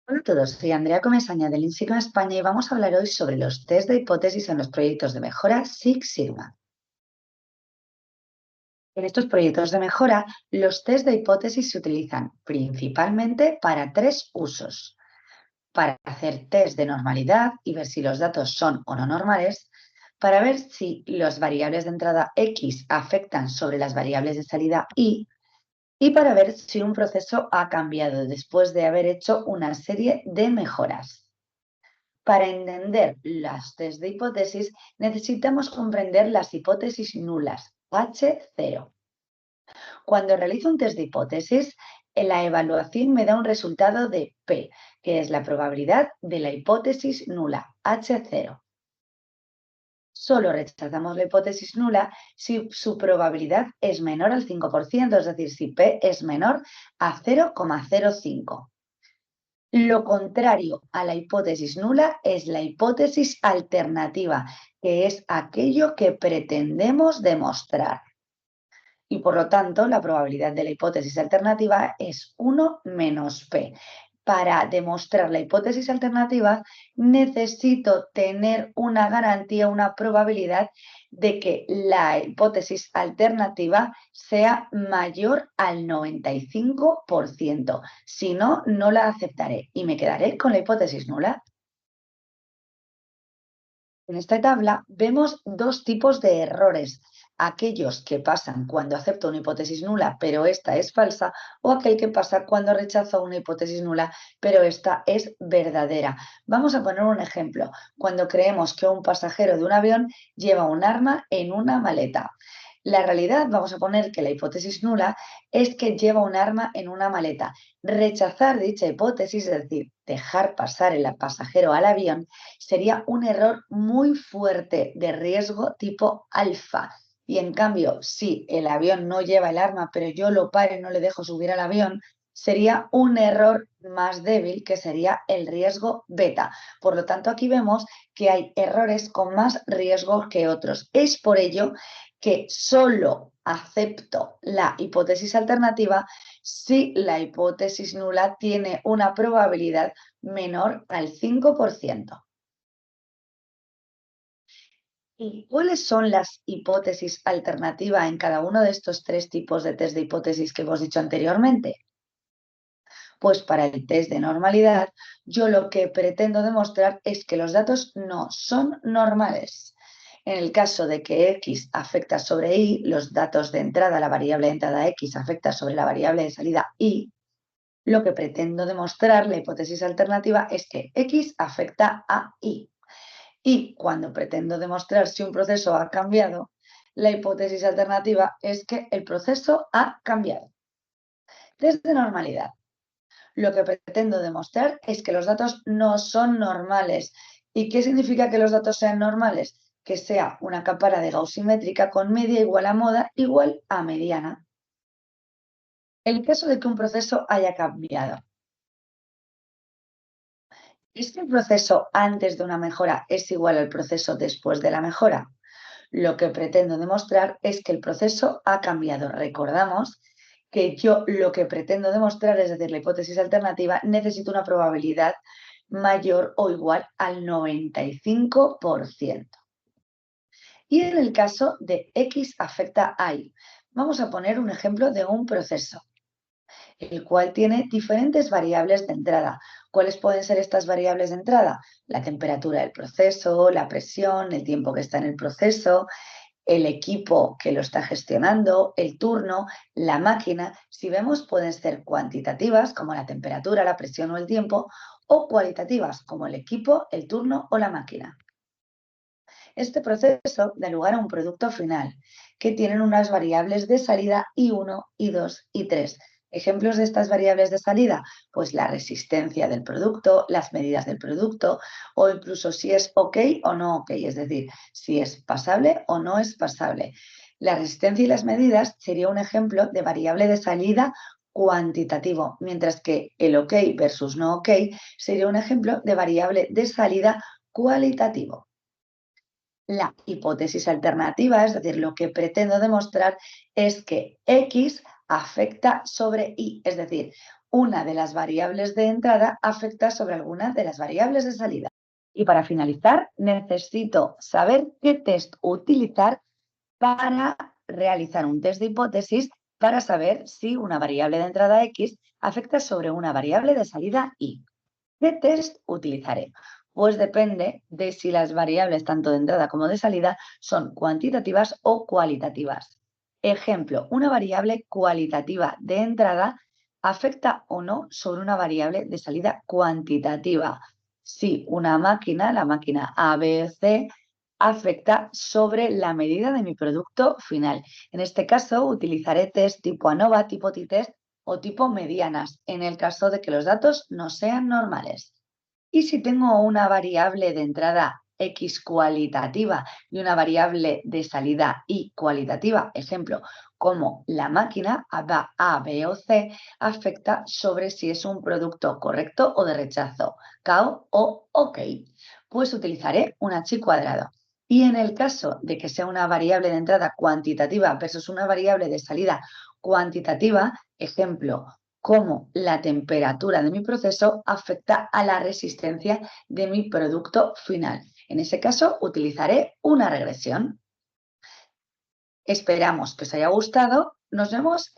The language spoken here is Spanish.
Hola a todos, soy Andrea Comesaña del INSIGMA España y vamos a hablar hoy sobre los test de hipótesis en los proyectos de mejora Six Sigma. En estos proyectos de mejora, los test de hipótesis se utilizan principalmente para tres usos: para hacer test de normalidad y ver si los datos son o no normales, para ver si las variables de entrada X afectan sobre las variables de salida y para ver si un proceso ha cambiado después de haber hecho una serie de mejoras. Para entender las test de hipótesis, necesitamos comprender las hipótesis nulas, H0. Cuando realizo un test de hipótesis, en la evaluación me da un resultado de P, que es la probabilidad de la hipótesis nula, H0. Solo rechazamos la hipótesis nula si su probabilidad es menor al 5%, es decir, si P es menor a 0,05. Lo contrario a la hipótesis nula es la hipótesis alternativa, que es aquello que pretendemos demostrar. Y por lo tanto, la probabilidad de la hipótesis alternativa es 1 menos P. Para demostrar la hipótesis alternativa, necesito tener una garantía, una probabilidad de que la hipótesis alternativa sea mayor al 95%. Si no, no la aceptaré y me quedaré con la hipótesis nula. En esta tabla vemos dos tipos de errores: aquellos que pasan cuando acepto una hipótesis nula, pero esta es falsa, o aquel que pasa cuando rechazo una hipótesis nula, pero esta es verdadera. Vamos a poner un ejemplo. Cuando creemos que un pasajero de un avión lleva un arma en una maleta. La realidad, vamos a poner que la hipótesis nula es que lleva un arma en una maleta. Rechazar dicha hipótesis, es decir, dejar pasar el pasajero al avión, sería un error muy fuerte de riesgo tipo alfa. Y en cambio, si el avión no lleva el arma, pero yo lo paro y no le dejo subir al avión, sería un error más débil, que sería el riesgo beta. Por lo tanto, aquí vemos que hay errores con más riesgo que otros. Es por ello que solo acepto la hipótesis alternativa si la hipótesis nula tiene una probabilidad menor al 5%. ¿Y cuáles son las hipótesis alternativas en cada uno de estos tres tipos de test de hipótesis que hemos dicho anteriormente? Pues para el test de normalidad, yo lo que pretendo demostrar es que los datos no son normales. En el caso de que X afecta sobre Y, los datos de entrada, la variable de entrada X afecta sobre la variable de salida Y, lo que pretendo demostrar, la hipótesis alternativa, es que X afecta a Y. Y cuando pretendo demostrar si un proceso ha cambiado, la hipótesis alternativa es que el proceso ha cambiado. Test de normalidad. Lo que pretendo demostrar es que los datos no son normales. ¿Y qué significa que los datos sean normales? Que sea una cápara de Gauss simétrica con media igual a moda igual a mediana. El caso de que un proceso haya cambiado. ¿Es que el proceso antes de una mejora es igual al proceso después de la mejora? Lo que pretendo demostrar es que el proceso ha cambiado. Recordamos que yo lo que pretendo demostrar, es decir, la hipótesis alternativa, necesito una probabilidad mayor o igual al 95%. Y en el caso de X afecta a Y, vamos a poner un ejemplo de un proceso, el cual tiene diferentes variables de entrada. ¿Cuáles pueden ser estas variables de entrada? La temperatura del proceso, la presión, el tiempo que está en el proceso, el equipo que lo está gestionando, el turno, la máquina. Si vemos, pueden ser cuantitativas, como la temperatura, la presión o el tiempo, o cualitativas, como el equipo, el turno o la máquina. Este proceso da lugar a un producto final, que tienen unas variables de salida I1, I2 y 3. Ejemplos de estas variables de salida, pues la resistencia del producto, las medidas del producto, o incluso si es OK o no OK, es decir, si es pasable o no es pasable. La resistencia y las medidas sería un ejemplo de variable de salida cuantitativo, mientras que el OK versus no OK sería un ejemplo de variable de salida cualitativo. La hipótesis alternativa, es decir, lo que pretendo demostrar, es que X afecta sobre Y, es decir, una de las variables de entrada afecta sobre alguna de las variables de salida. Y para finalizar, necesito saber qué test utilizar para realizar un test de hipótesis para saber si una variable de entrada X afecta sobre una variable de salida Y. ¿Qué test utilizaré? Pues depende de si las variables tanto de entrada como de salida son cuantitativas o cualitativas. Ejemplo, una variable cualitativa de entrada afecta o no sobre una variable de salida cuantitativa. Si una máquina, la máquina A, B o C, afecta sobre la medida de mi producto final. En este caso, utilizaré test tipo ANOVA, tipo t-test o tipo medianas, en el caso de que los datos no sean normales. Y si tengo una variable de entrada X cualitativa y una variable de salida Y cualitativa, ejemplo, como la máquina A, B o C, afecta sobre si es un producto correcto o de rechazo, KO o OK, pues utilizaré un H cuadrado. Y en el caso de que sea una variable de entrada cuantitativa versus una variable de salida cuantitativa, ejemplo, cómo la temperatura de mi proceso afecta a la resistencia de mi producto final. En ese caso, utilizaré una regresión. Esperamos que os haya gustado. Nos vemos